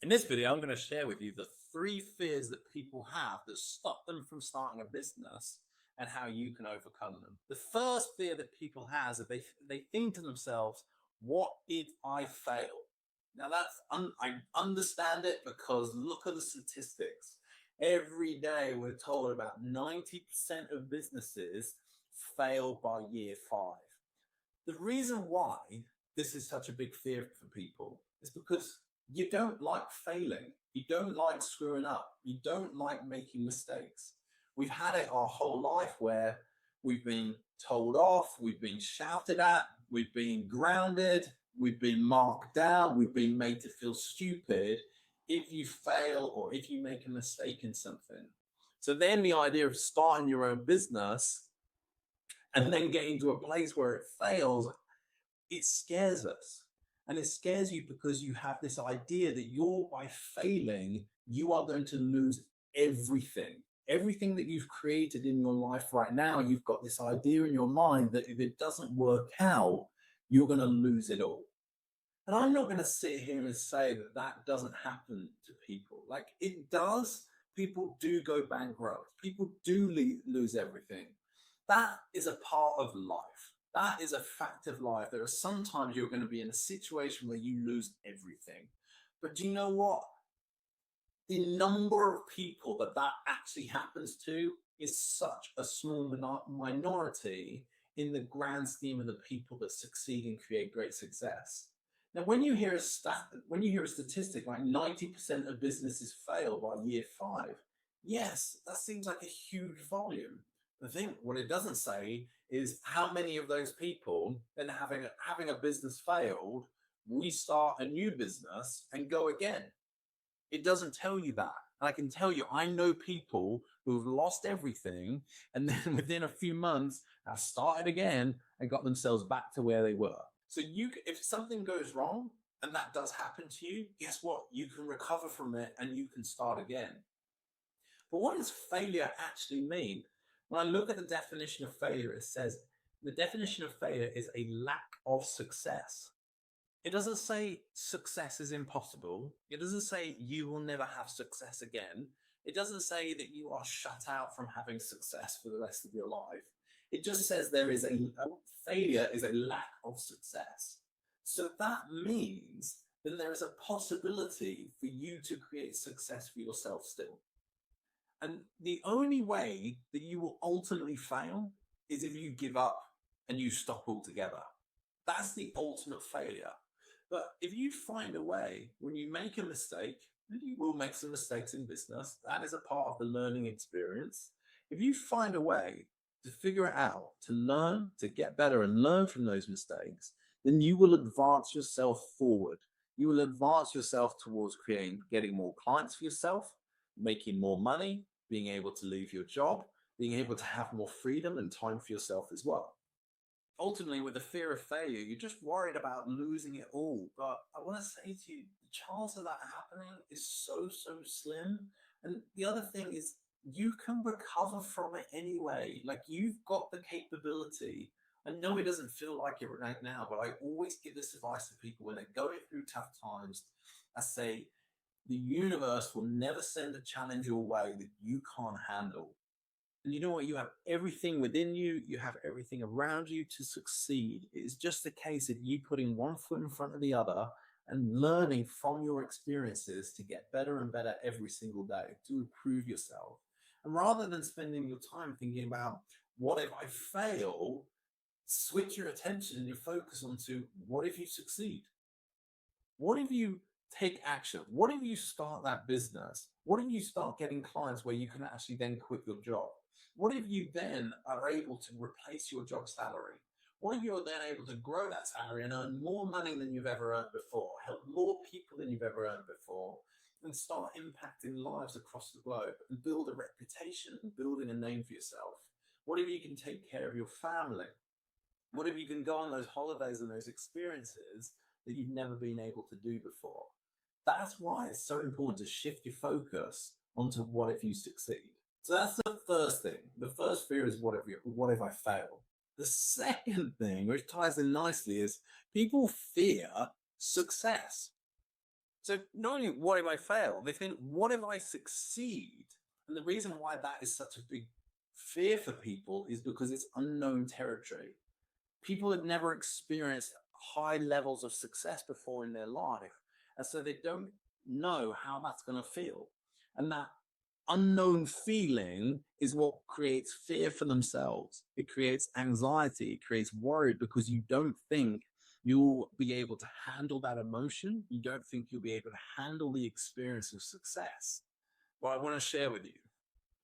In this video, I'm going to share with you the 3 fears that people have that stop them from starting a business and how you can overcome them. The first fear that people have is that they think to themselves, what if I fail? Now I understand it because look at the statistics. Every day we're told about 90% of businesses fail by year 5. The reason why this is such a big fear for people is because you don't like failing. You don't like screwing up. You don't like making mistakes. We've had it our whole life where we've been told off, we've been shouted at, we've been grounded, we've been marked down, we've been made to feel stupid if you fail or if you make a mistake in something. So then the idea of starting your own business and then getting to a place where it fails, it scares us. And it scares you because you have this idea that by failing, you are going to lose everything. Everything that you've created in your life right now, you've got this idea in your mind that if it doesn't work out, you're going to lose it all. And I'm not going to sit here and say that that doesn't happen to people. Like it does. People do go bankrupt. People do lose everything. That is a part of life. That is a fact of life. There are sometimes you're going to be in a situation where you lose everything. But do you know what? The number of people that actually happens to is such a small minority in the grand scheme of the people that succeed and create great success. Now, when you hear a statistic like 90% of businesses fail by year 5, yes, that seems like a huge volume. The thing, what it doesn't say is how many of those people, then having a business failed, restart a new business and go again. It doesn't tell you that. And I can tell you, I know people who've lost everything and then within a few months have started again and got themselves back to where they were. So if something goes wrong, and that does happen to you, guess what? You can recover from it and you can start again. But what does failure actually mean? When I look at the definition of failure, it says the definition of failure is a lack of success. It doesn't say success is impossible. It doesn't say you will never have success again. It doesn't say that you are shut out from having success for the rest of your life. It just says there is a failure is a lack of success. So that means that there is a possibility for you to create success for yourself still. And the only way that you will ultimately fail is if you give up and you stop altogether. That's the ultimate failure. But if you find a way, when you make a mistake, and you will make some mistakes in business, that is a part of the learning experience. If you find a way to figure it out, to learn, to get better and learn from those mistakes, then you will advance yourself forward. You will advance yourself towards getting more clients for yourself, making more money, being able to leave your job, being able to have more freedom and time for yourself as well. Ultimately, with the fear of failure, you're just worried about losing it all. But I want to say to you, the chance of that happening is so, so slim. And the other thing is, you can recover from it anyway. Like, you've got the capability. I know it doesn't feel like it right now, but I always give this advice to people when they're going through tough times. I say, the universe will never send a challenge your way that you can't handle. And you know what? You have everything within you, you have everything around you to succeed. It's just a case of you putting one foot in front of the other and learning from your experiences to get better and better every single day, to improve yourself. And rather than spending your time thinking about what if I fail, switch your attention and your focus onto what if you succeed? What if you take action? What if you start that business? What if you start getting clients where you can actually then quit your job? What if you then are able to replace your job salary? What if you're then able to grow that salary and earn more money than you've ever earned before, help more people than you've ever earned before, and start impacting lives across the globe and build a reputation and building a name for yourself? What if you can take care of your family? What if you can go on those holidays and those experiences that you've never been able to do before? That's why it's so important to shift your focus onto what if you succeed. So that's the first thing. The first fear is what if I fail? The second thing, which ties in nicely, is people fear success. So not only what if I fail, they think, what if I succeed? And the reason why that is such a big fear for people is because it's unknown territory. People had never experienced high levels of success before in their life. And so they don't know how that's going to feel. And that unknown feeling is what creates fear for themselves. It creates anxiety, it creates worry because you don't think you'll be able to handle that emotion. You don't think you'll be able to handle the experience of success. Well, I want to share with you,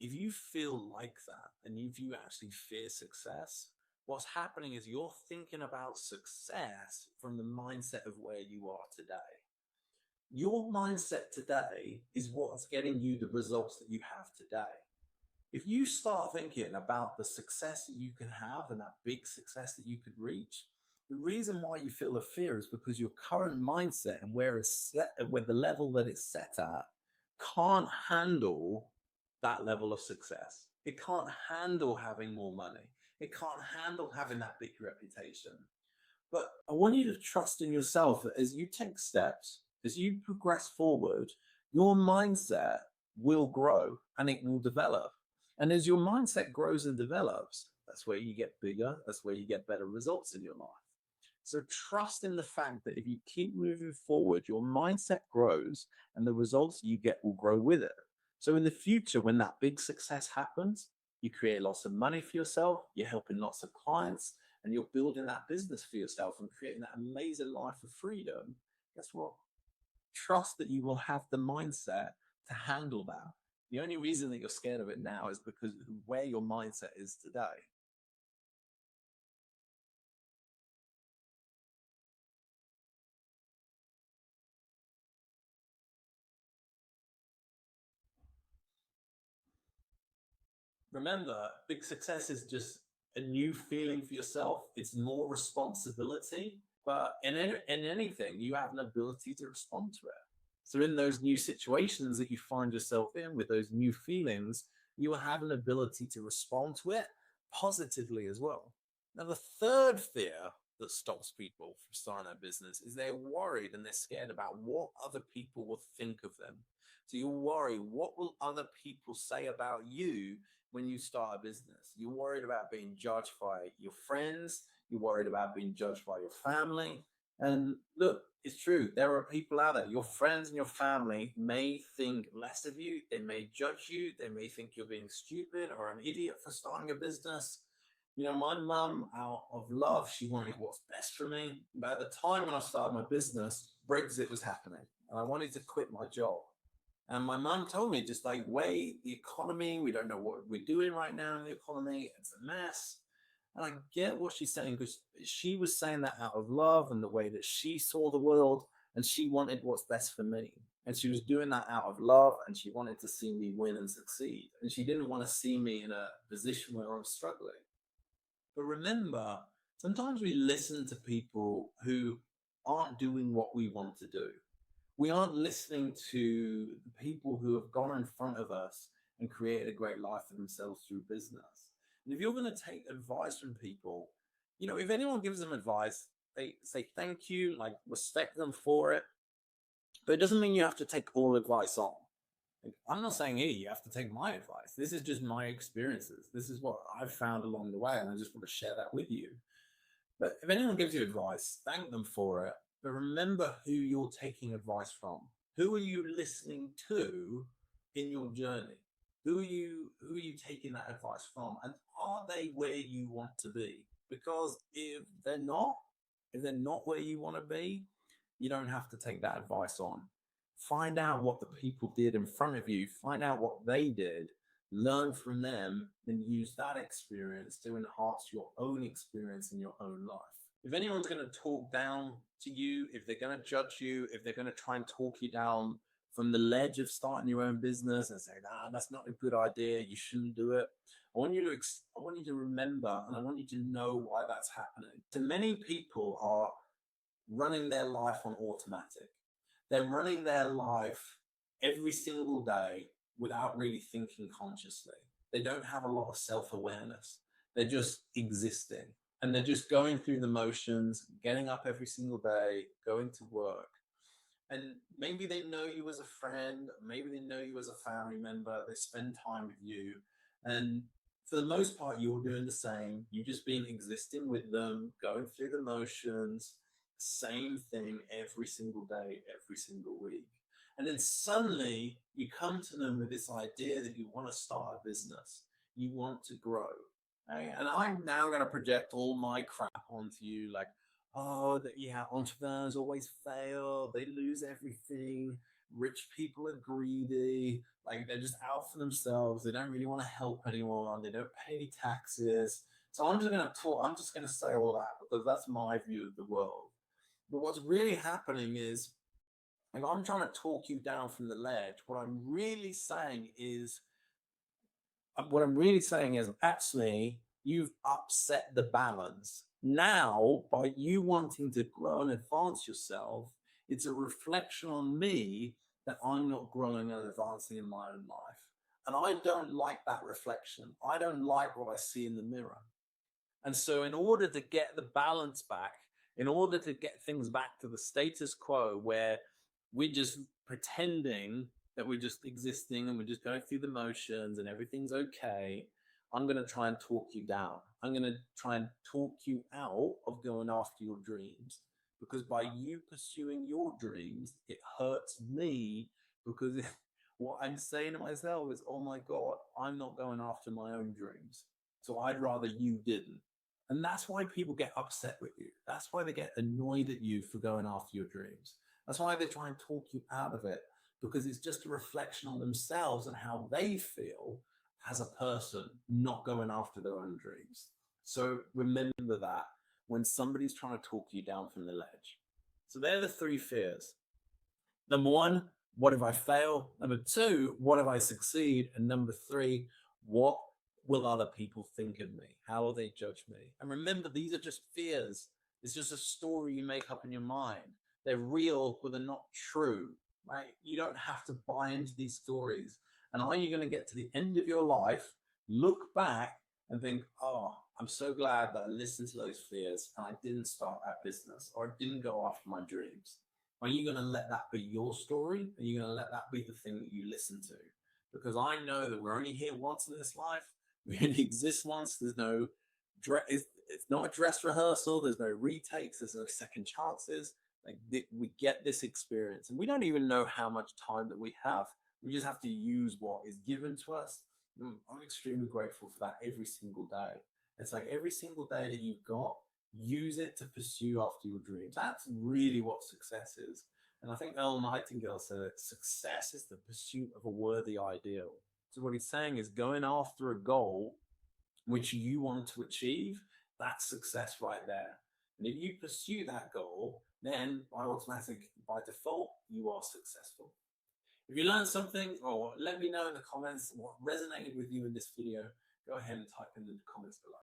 if you feel like that and if you actually fear success, what's happening is you're thinking about success from the mindset of where you are today. Your mindset today is what's getting you the results that you have today. If you start thinking about the success that you can have and that big success that you could reach, the reason why you feel the fear is because your current mindset and where it's set, where the level that it's set at, can't handle that level of success. It can't handle having more money. It can't handle having that big reputation. But I want you to trust in yourself that as you take steps, as you progress forward, your mindset will grow and it will develop. And as your mindset grows and develops, that's where you get bigger, that's where you get better results in your life. So trust in the fact that if you keep moving forward, your mindset grows and the results you get will grow with it. So in the future, when that big success happens, you create lots of money for yourself, you're helping lots of clients, and you're building that business for yourself and creating that amazing life of freedom. Guess what? Trust that you will have the mindset to handle that. The only reason that you're scared of it now is because of where your mindset is today. Remember, big success is just a new feeling for yourself. It's more responsibility, but in anything, you have an ability to respond to it. So in those new situations that you find yourself in with those new feelings, you will have an ability to respond to it positively as well. Now, the third fear that stops people from starting a business is they're worried and they're scared about what other people will think of them. So you worry, what will other people say about you when you start a business? You're worried about being judged by your friends. You're worried about being judged by your family. And look, it's true. There are people out there, your friends and your family may think less of you. They may judge you. They may think you're being stupid or an idiot for starting a business. You know, my mum, out of love, she wanted what's best for me. But at the time when I started my business, Brexit was happening and I wanted to quit my job. And my mum told me, just like, wait, the economy, we don't know what we're doing right now in the economy. It's a mess. And I get what she's saying because she was saying that out of love and the way that she saw the world. And she wanted what's best for me. And she was doing that out of love and she wanted to see me win and succeed. And she didn't want to see me in a position where I'm struggling. But remember, sometimes we listen to people who aren't doing what we want to do. We aren't listening to the people who have gone in front of us and created a great life for themselves through business. And if you're going to take advice from people, you know, if anyone gives them advice, they say thank you, like respect them for it. But it doesn't mean you have to take all advice on. Like, I'm not saying here you have to take my advice. This is just my experiences. This is what I've found along the way, and I just want to share that with you. But if anyone gives you advice, thank them for it. But remember who you're taking advice from. Who are you listening to in your journey? Who are you taking that advice from? And are they where you want to be? Because if they're not where you want to be, you don't have to take that advice on. Find out what the people did in front of you, find out what they did, learn from them, and use that experience to enhance your own experience in your own life. If anyone's going to talk down to you, if they're going to judge you, if they're going to try and talk you down from the ledge of starting your own business and say, nah, that's not a good idea, you shouldn't do it. I want you to remember and I want you to know why that's happening. So many people are running their life on automatic. They're running their life every single day without really thinking consciously. They don't have a lot of self-awareness. They're just existing and they're just going through the motions, getting up every single day, going to work. And maybe they know you as a friend, maybe they know you as a family member, they spend time with you. And for the most part, you're doing the same. You've just been existing with them, going through the motions, same thing every single day, every single week. And then suddenly you come to them with this idea that you want to start a business, you want to grow. Okay? And I'm now going to project all my crap onto you, like, oh, that yeah, entrepreneurs always fail, they lose everything. Rich people are greedy, like they're just out for themselves. They don't really want to help anyone. They don't pay any taxes. So I'm just going to talk. I'm just going to say all that because that's my view of the world. But what's really happening is, like, I'm trying to talk you down from the ledge. What I'm really saying is actually you've upset the balance. Now, by you wanting to grow and advance yourself, it's a reflection on me that I'm not growing and advancing in my own life. And I don't like that reflection. I don't like what I see in the mirror. And so, in order to get the balance back, in order to get things back to the status quo where we're just pretending that we're just existing and we're just going through the motions and everything's okay, I'm going to try and talk you down. I'm going to try and talk you out of going after your dreams. Because by you pursuing your dreams, it hurts me because what I'm saying to myself is, oh my God, I'm not going after my own dreams. So I'd rather you didn't. And that's why people get upset with you. That's why they get annoyed at you for going after your dreams. That's why they try and talk you out of it, because it's just a reflection on themselves and how they feel as a person not going after their own dreams. So remember that when somebody's trying to talk you down from the ledge. So they're the three fears. Number one, what if I fail? Number two, what if I succeed? And number three, what will other people think of me? How will they judge me? And remember, these are just fears. It's just a story you make up in your mind. They're real, but they're not true, right? You don't have to buy into these stories. And are you going to get to the end of your life, look back and think, oh, I'm so glad that I listened to those fears and I didn't start that business or I didn't go after my dreams? Are you going to let that be your story? Are you going to let that be the thing that you listen to? Because I know that we're only here once in this life. We only exist once. There's no it's not a dress rehearsal. There's no retakes. There's no second chances. Like we get this experience, and we don't even know how much time that we have. We just have to use what is given to us. I'm extremely grateful for that every single day. It's like every single day that you've got, use it to pursue after your dreams. That's really what success is. And I think Earl Nightingale said that success is the pursuit of a worthy ideal. So what he's saying is going after a goal which you want to achieve, that's success right there. And if you pursue that goal, then by default, you are successful. If you learned something, or let me know in the comments what resonated with you in this video, go ahead and type in the comments below.